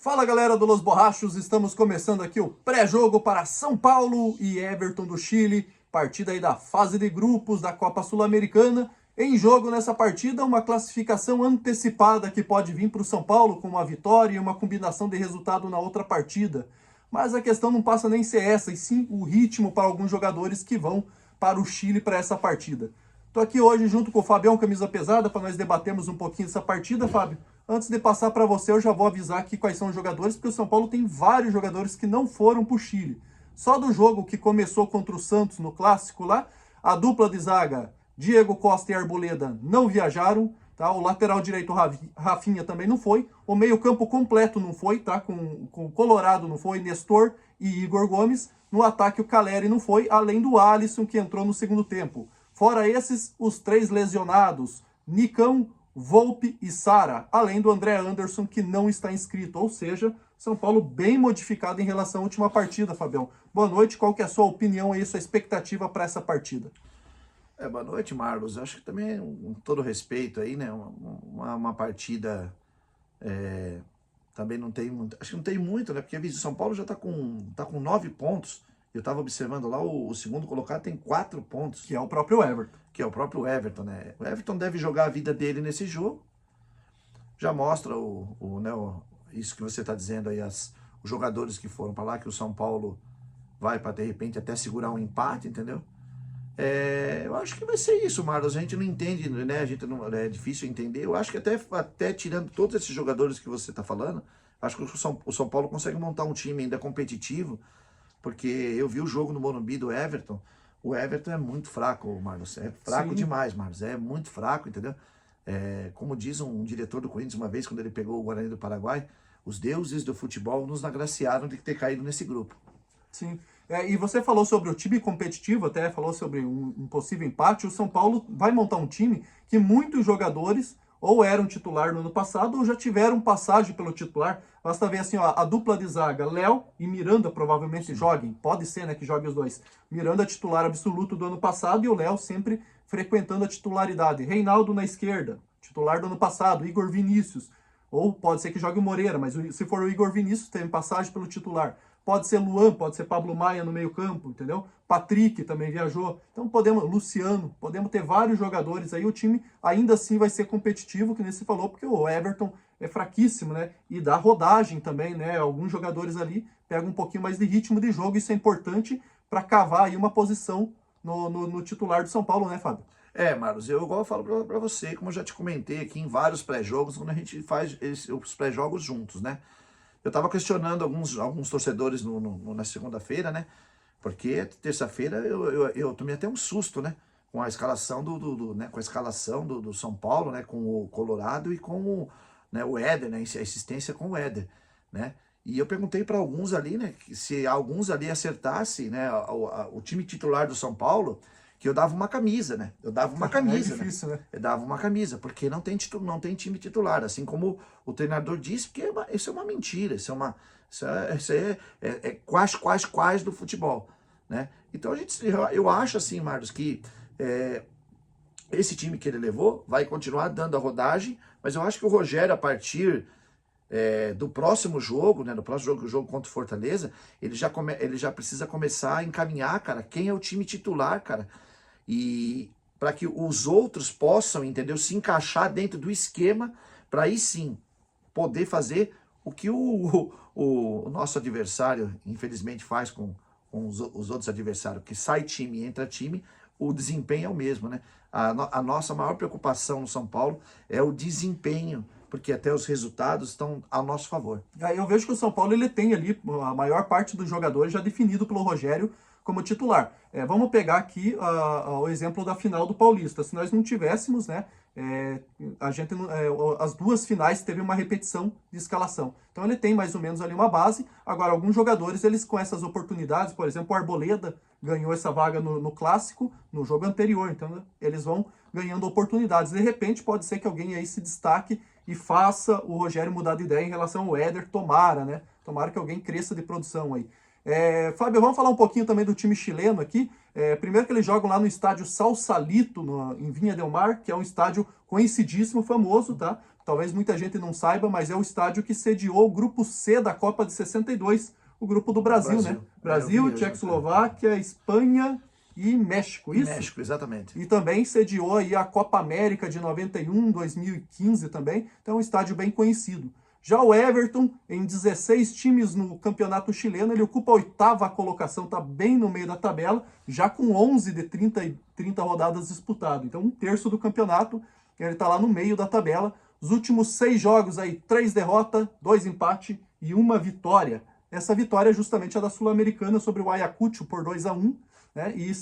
Fala galera do Los Borrachos, estamos começando aqui o pré-jogo para São Paulo e Everton do Chile, partida aí da fase de grupos da Copa Sul-Americana. Em jogo nessa partida, uma classificação antecipada que pode vir para o São Paulo com uma vitória e uma combinação de resultado na outra partida. Mas a questão não passa nem ser essa, e sim o ritmo para alguns jogadores que vão para o Chile para essa partida. Estou aqui hoje junto com o Fabião Camisa Pesada para nós debatermos um pouquinho dessa partida, Fábio. Antes de passar para você, eu já vou avisar aqui quais são os jogadores, porque o São Paulo tem vários jogadores que não foram para o Chile. Só do jogo que começou contra o Santos no Clássico lá, a dupla de zaga, Diego Costa e Arboleda, não viajaram, tá? O lateral direito, Rafinha, também não foi. O meio-campo completo não foi, tá? Com o Colorado não foi, Nestor e Igor Gomes. No ataque, o Caleri não foi, além do Alisson, que entrou no segundo tempo. Fora esses, os três lesionados, Nicão, Volpe e Sara, além do André Anderson, que não está inscrito. Ou seja, São Paulo bem modificado em relação à última partida, Fabião. Boa noite, qual que é a sua opinião aí, sua expectativa para essa partida? Boa noite, Marlos. Acho que também, com todo respeito aí, né, uma partida também não tem muito, acho que não tem muito, né, porque o São Paulo já tá com 9 pontos. Eu estava observando lá, o segundo colocado tem 4 pontos. Que é o próprio Everton. Que é o próprio Everton, né? O Everton deve jogar a vida dele nesse jogo. Já mostra isso que você está dizendo aí, os jogadores que foram para lá, que o São Paulo vai para, de repente, até segurar um empate, entendeu? Eu acho que vai ser isso, Marlos. A gente não entende, né? É difícil entender. Eu acho que até tirando todos esses jogadores que você está falando, acho que o São Paulo consegue montar um time ainda competitivo, porque eu vi o jogo no Morumbi do Everton. O Everton é muito fraco, Marlos. É fraco Sim. demais, Marlos. É muito fraco, entendeu? Como diz um diretor do Corinthians uma vez, quando ele pegou o Guarani do Paraguai, os deuses do futebol nos agraciaram de ter caído nesse grupo. Sim. E você falou sobre o time competitivo, até falou sobre um possível empate. O São Paulo vai montar um time que muitos jogadores ou eram titular no ano passado ou já tiveram passagem pelo titular. Basta ver assim, ó, a dupla de zaga, Léo e Miranda provavelmente joguem. Pode ser, né, que joguem os dois. Miranda titular absoluto do ano passado e o Léo sempre frequentando a titularidade. Reinaldo na esquerda, titular do ano passado. Igor Vinícius, ou pode ser que jogue o Moreira, mas se for o Igor Vinícius, tem passagem pelo titular. Pode ser Luan, pode ser Pablo Maia no meio campo, entendeu? Patrick também viajou. Então Luciano, podemos ter vários jogadores aí. O time ainda assim vai ser competitivo, que nem você falou, porque o Everton é fraquíssimo, né? E dá rodagem também, né? Alguns jogadores ali pegam um pouquinho mais de ritmo de jogo. Isso é importante para cavar aí uma posição no titular do São Paulo, né, Fábio? Marlos, igual eu falo para você, como eu já te comentei aqui em vários pré-jogos, quando a gente faz os pré-jogos juntos, né? Eu estava questionando alguns torcedores na segunda-feira, né? Porque terça-feira eu tomei até um susto, né? Com a escalação do São Paulo, né? Com o Colorado e com o Éder, né? A assistência com o Éder, né? E eu perguntei para alguns ali, né? Se alguns ali acertassem, né? O time titular do São Paulo, que eu dava uma camisa, né? Eu dava uma camisa, difícil, né? Eu dava uma camisa, porque não tem time titular, assim como o treinador disse, porque isso é uma mentira, isso é quase do futebol, né? Então eu acho assim, Marcos, que esse time que ele levou vai continuar dando a rodagem, mas eu acho que o Rogério, a partir do próximo jogo, né, o jogo contra o Fortaleza, ele já precisa começar a encaminhar, cara, quem é o time titular, cara, e para que os outros possam, entendeu, se encaixar dentro do esquema, para aí sim poder fazer o que o nosso adversário, infelizmente, faz com os outros adversários, que sai time e entra time, o desempenho é o mesmo, né? A nossa maior preocupação no São Paulo é o desempenho, porque até os resultados estão a nosso favor. Eu vejo que o São Paulo ele tem ali a maior parte dos jogadores já definido pelo Rogério como titular. Vamos pegar aqui o exemplo da final do Paulista. Se nós não tivéssemos, né, as duas finais teve uma repetição de escalação. Então ele tem mais ou menos ali uma base. Agora, alguns jogadores, eles com essas oportunidades, por exemplo, o Arboleda ganhou essa vaga no Clássico, no jogo anterior. Então, né, eles vão ganhando oportunidades. De repente, pode ser que alguém aí se destaque e faça o Rogério mudar de ideia em relação ao Éder. Tomara, né? Tomara que alguém cresça de produção aí. Fábio, vamos falar um pouquinho também do time chileno aqui. Primeiro que eles jogam lá no estádio Sausalito, em Vinha del Mar, que é um estádio conhecidíssimo, famoso, tá? talvez muita gente não saiba, mas é o estádio que sediou o grupo C da Copa de 62, o grupo do Brasil, né? Brasil, Tchecoslováquia, Espanha e México, isso? México, exatamente. E também sediou aí a Copa América de 91, 2015 também, então é um estádio bem conhecido. Já o Everton, em 16 times no campeonato chileno, ele ocupa a 8ª colocação, está bem no meio da tabela, já com 11 de 30 rodadas disputadas. Então, 1/3 do campeonato, ele está lá no meio da tabela. Os últimos 6 jogos aí, 3 derrotas, 2 empates e 1 vitória. Essa vitória é justamente a da Sul-Americana sobre o Ayacucho por 2-1, né? E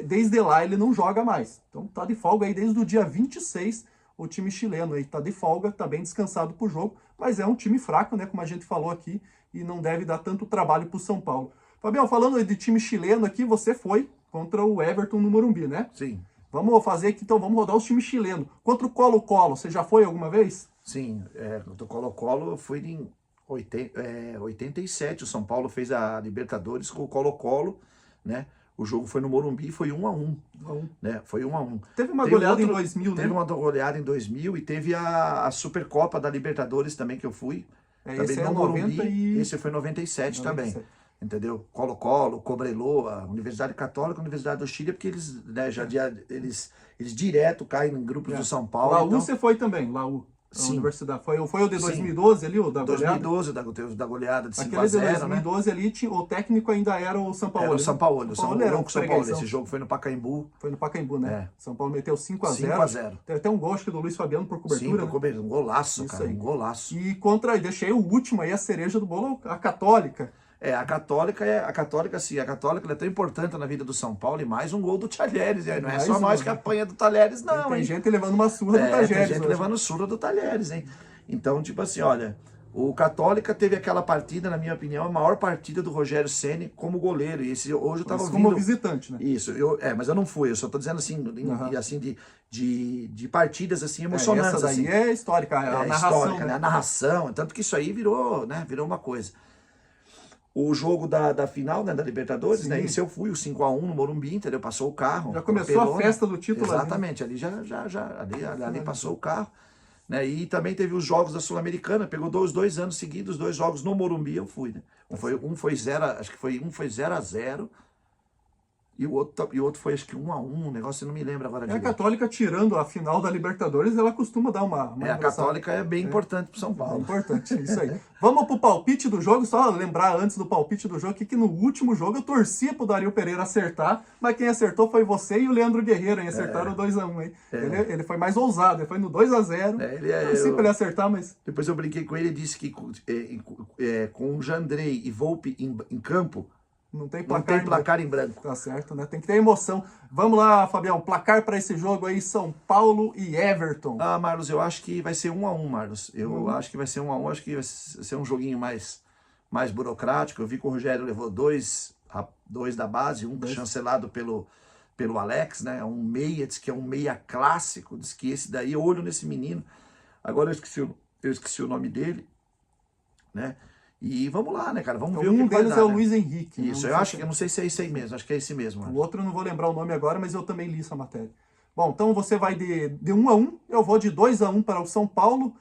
desde lá ele não joga mais. Então tá de folga aí desde o dia 26, o time chileno aí tá de folga, tá bem descansado pro jogo, mas é um time fraco, né, como a gente falou aqui, e não deve dar tanto trabalho pro São Paulo. Fabião, falando de time chileno aqui, você foi contra o Everton no Morumbi, né? Sim. Vamos fazer aqui, então, vamos rodar os times chilenos. Contra o Colo-Colo, você já foi alguma vez? Sim, do Colo-Colo eu fui em 87, o São Paulo fez a Libertadores com o Colo-Colo, né? O jogo foi no Morumbi, foi 1-1, né? Foi 1-1. Teve uma goleada em 2000, né? Teve uma goleada em 2000 e teve a Supercopa da Libertadores também que eu fui. Também Esse é no 90 Morumbi, esse foi em 97 também. Entendeu? Colo-Colo, Cobreloa, Universidade Católica, Universidade do Chile, porque eles, né, eles direto caem em grupos do São Paulo. Laú então... você foi também, Laú. Sim. Universidade. Foi o de 2012 ali, o da 2012, da goleada de 5-0, Aquele de 2012 ali, o técnico ainda era o São Paulo. Era o São Paulo, né? o São Paulo. Esse jogo foi no Pacaembu. Foi no Pacaembu, né? É. São Paulo meteu 5-0. 5-0. Teve até um gol, acho que do Luiz Fabiano por cobertura. Sim, por cobertura. Um golaço, isso cara. Aí. Um golaço. E deixei o último aí, a cereja do bolo, a Católica. A Católica sim, a Católica é tão importante na vida do São Paulo e mais um gol do Talheres, não é só nós que apanha do Talheres, não, Tem hein? gente levando uma surra do Talheres. Tem gente levando surra do Talheres, hein? Então, tipo assim, olha, o Católica teve aquela partida, na minha opinião, a maior partida do Rogério Ceni como goleiro, e hoje eu tava ouvindo... Como visitante, né? Isso, mas eu não fui, eu só tô dizendo assim, assim de partidas assim emocionantes. Essa daí assim. É histórica, a narração. Histórica, né? A narração, tanto que isso aí virou uma coisa. O jogo da final, né, da Libertadores, né? Esse eu fui, o 5-1 no Morumbi, entendeu? Passou o carro. Já começou a festa do título. Exatamente, ali ali passou o carro. Né? E também teve os jogos da Sul-Americana, pegou dois anos seguidos, 2 jogos no Morumbi, eu fui, né? Um foi 0-0, e o outro foi acho que 1-1, um negócio eu não me lembro agora. A Católica, tirando a final da Libertadores, ela costuma dar uma a Católica é bem importante pro São Paulo. É importante, isso aí. Vamos pro palpite do jogo, só lembrar antes do palpite do jogo que no último jogo eu torcia pro Dario Pereira acertar, mas quem acertou foi você e o Leandro Guerreiro, hein? Acertaram o 2-1, hein? Ele foi mais ousado, ele foi no 2-0. Torci pra ele acertar, mas... Depois eu brinquei com ele e disse que com o Jandrei e Volpe em campo, não tem placar em branco. Tá certo, né? Tem que ter emoção. Vamos lá, Fabião. Placar para esse jogo aí, São Paulo e Everton. Marlos, eu acho que vai ser 1-1, Marlos. Eu acho que vai ser 1-1. Acho que vai ser um joguinho mais burocrático. Eu vi que o Rogério levou dois da base, um chancelado pelo Alex, né? Um meia, diz que é um meia clássico. Diz que esse daí, olho nesse menino. Agora eu esqueci o nome dele, né? E vamos lá, né, cara? Vamos ver o que vai dar. Um deles é o Luiz Henrique. Isso, eu não sei se é esse aí mesmo, acho que é esse mesmo. O outro eu não vou lembrar o nome agora, mas eu também li essa matéria. Bom, então você vai de 1-1, eu vou de 2-1 para o São Paulo.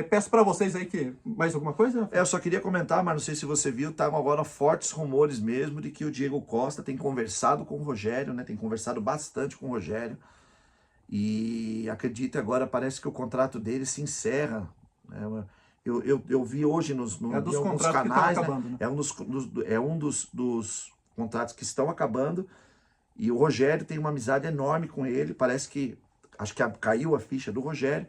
Peço para vocês aí que... Mais alguma coisa? Eu só queria comentar, mas não sei se você viu, estavam agora fortes rumores mesmo de que o Diego Costa tem conversado com o Rogério, né? Tem conversado bastante com o Rogério. E acredita agora, parece que o contrato dele se encerra, né? Eu vi hoje nos canais, acabando, né? É um dos contratos que estão acabando, e o Rogério tem uma amizade enorme com ele, parece que, acho que caiu a ficha do Rogério,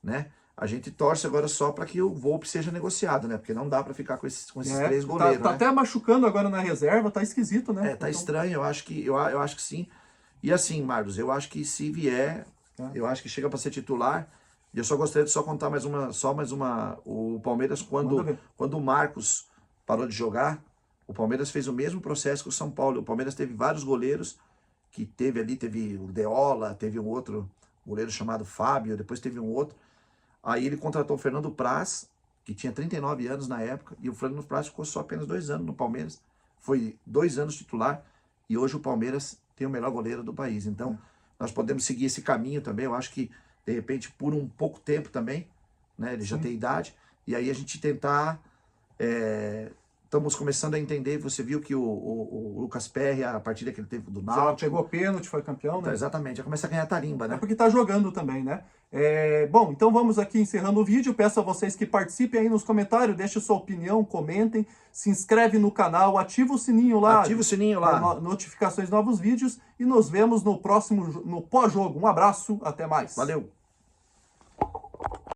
né? A gente torce agora só para que o Volpe seja negociado, né? Porque não dá para ficar com esses 3 goleiros, tá né? até machucando agora na reserva, tá esquisito, né? Tá estranho, eu acho que sim. E assim, Marlos, eu acho que se vier, eu acho que chega para ser titular. E eu só gostaria de contar mais uma. O Palmeiras, quando o Marcos parou de jogar, o Palmeiras fez o mesmo processo que o São Paulo. O Palmeiras teve vários goleiros, teve o Deola, teve um outro goleiro chamado Fábio, depois teve um outro. Aí ele contratou o Fernando Praz, que tinha 39 anos na época, e o Fernando Praz ficou só apenas 2 anos no Palmeiras. Foi 2 anos titular, e hoje o Palmeiras tem o melhor goleiro do país. Então, nós podemos seguir esse caminho também. Eu acho que de repente por um pouco tempo também, né? Ele já tem idade, e aí a gente tentar... estamos começando a entender, você viu que o Lucas Perry, a partida que ele teve do Já Náutico... pegou pênalti, foi campeão, né? Então, exatamente, já começa a ganhar tarimba, né? É porque tá jogando também, né? Bom, então vamos aqui encerrando o vídeo. Peço a vocês que participem aí nos comentários, deixem sua opinião, comentem, se inscreve no canal, ativa o sininho lá. Ativa o sininho lá. Notificações de novos vídeos e nos vemos no próximo, no pós-jogo. Um abraço, até mais. Valeu!